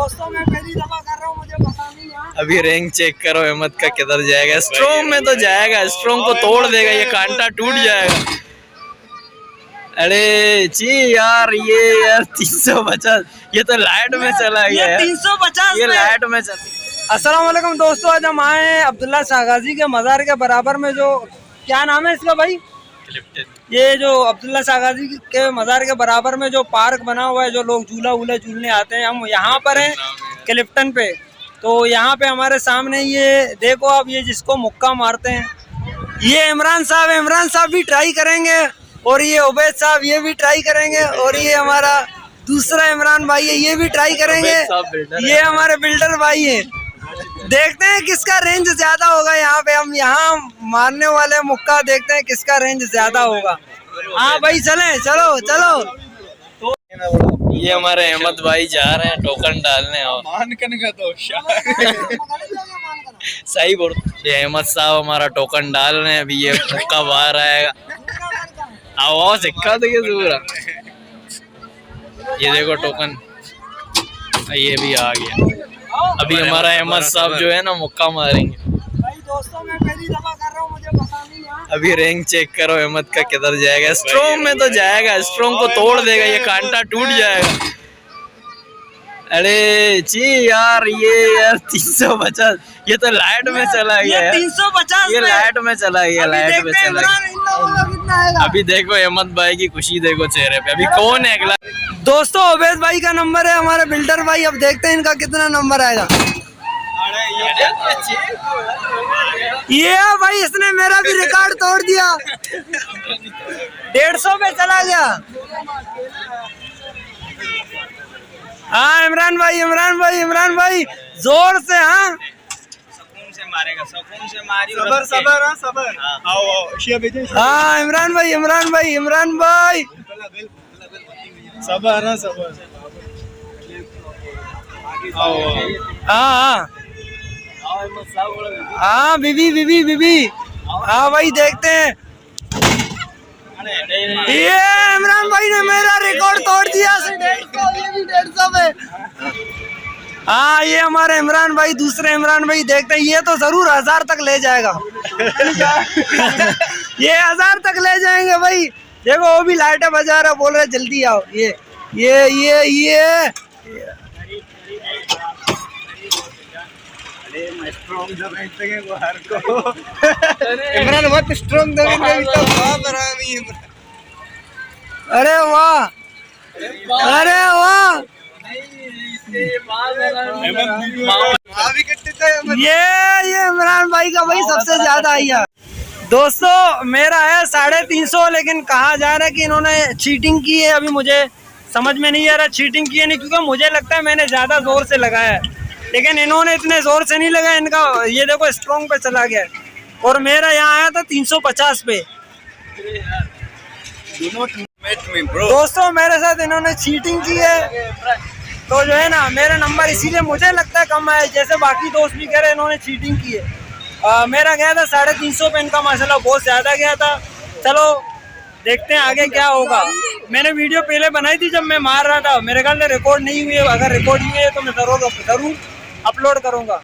दोस्तों मैं पहली दफा कर रहा हूँ, मुझे पता नहीं है। अभी रैंक चेक करो अहमद का किधर जाएगा। स्ट्रॉन्ग में तो जाएगा, स्ट्रॉन्ग को तोड़ देगा, ये कांटा टूट जाएगा। अरे जी यार, ये यार 350, ये तो लाइट में चला गया यार। 350 ये लाइट में चला। अस्सलाम वालेकुम दोस्तों, आज हम आए हैं अब्दुल्ला शाह गाजी के मज़ार के बराबर में, जो क्या नाम है इसका भाई, ये जो अब्दुल्ला शाह गाजी के मज़ार के बराबर में जो पार्क बना हुआ है, जो लोग झूला वूला झूलने आते हैं, हम यहाँ पर हैं क्लिफ्टन पे। तो यहाँ पे हमारे सामने ये देखो आप, ये जिसको मुक्का मारते हैं ये इमरान साहब भी ट्राई करेंगे, और ये उबैद साहब ये भी ट्राई करेंगे, और ये हमारा दूसरा इमरान भाई है ये भी ट्राई करेंगे। ये हमारे बिल्डर भाई है। देखते हैं किसका रेंज ज्यादा होगा। यहाँ पे हम यहाँ मारने वाले मुक्का, देखते हैं किसका रेंज ज्यादा होगा। हाँ भाई चले, चलो चलो। तो ये हमारे अहमद भाई जा रहे हैं टोकन डालने। और सही बोल, ये अहमद साहब हमारा टोकन डाल रहे हैं। अभी ये मुक्का बाहर आएगा, आवाज सिक्का देखिए पूरा। ये देखो टोकन, ये भी आ गया। अभी हमारा अहमद साहब जो है ना मुक्का मारेंगे। भाई दोस्तों मैं पहली दफा कर रहा हूँ, मुझे पता नहीं है। अभी रैंक चेक करो अहमद का किधर जाएगा। स्ट्रॉन्ग में तो जाएगा, स्ट्रॉन्ग को तोड़ देगा, ये कांटा टूट जाएगा। अरे जी यार, ये यार 350, ये तो लाइट में चला गया यार। 350, ये लाइट में चला गया, लाइट में चला गया। अभी देखो अहमद भाई की खुशी देखो चेहरे पे। अभी कौन है अगला? दोस्तों उबैद भाई का नंबर है, हमारे बिल्डर भाई। अब देखते हैं इनका कितना नंबर आएगा। ये भाई इसने मेरा भी रिकॉर्ड तोड़ दिया, 150 पे चला गया। हाँ इमरान भाई जोर से। हाँ सुकून से मारेगा, सुकून से मारी। सबर। हाँ इमरान भाई सबर। हाँ बीबी। हाँ भाई देखते हैं। ये इमरान भाई ने मेरा रिकॉर्ड तोड़ दिया, 150, ये भी 150 पे। हाँ ये हमारे इमरान भाई, दूसरे इमरान भाई। देखते हैं, ये तो जरूर 1000 तक ले जाएगा। ये 1000 तक ले जाएंगे भाई। देखो वो भी लाइटें बजा रहा, बोल रहे जल्दी आओ। ये इमरान बहुत स्ट्रॉन्ग दबेंगे। अरे वाह। ये इमरान भाई का भाई सबसे ज्यादा आई है। दोस्तों मेरा है 350, लेकिन कहा जा रहा है कि इन्होंने चीटिंग की है। अभी मुझे समझ में नहीं आ रहा चीटिंग की है नहीं, क्योंकि मुझे लगता है मैंने ज्यादा जोर से लगाया है, लेकिन इन्होंने इतने जोर से नहीं लगाया। इनका ये देखो स्ट्रॉन्ग पे चला गया, और मेरा यहाँ आया था 350 पे। दोस्तों मेरे साथ इन्होंने चीटिंग की है, तो जो है ना मेरा नंबर इसीलिए मुझे लगता है कम आया। जैसे बाकी दोस्त भी कह रहे इन्होंने चीटिंग की है। मेरा गया था 350 पे, इनका माशाल्लाह बहुत ज्यादा गया था। चलो देखते हैं आगे क्या होगा। मैंने वीडियो पहले बनाई थी जब मैं मार रहा था, मेरे ख्याल में रिकॉर्ड नहीं हुई है। अगर रिकॉर्ड हुई है तो मैं जरूर अपलोड करूंगा।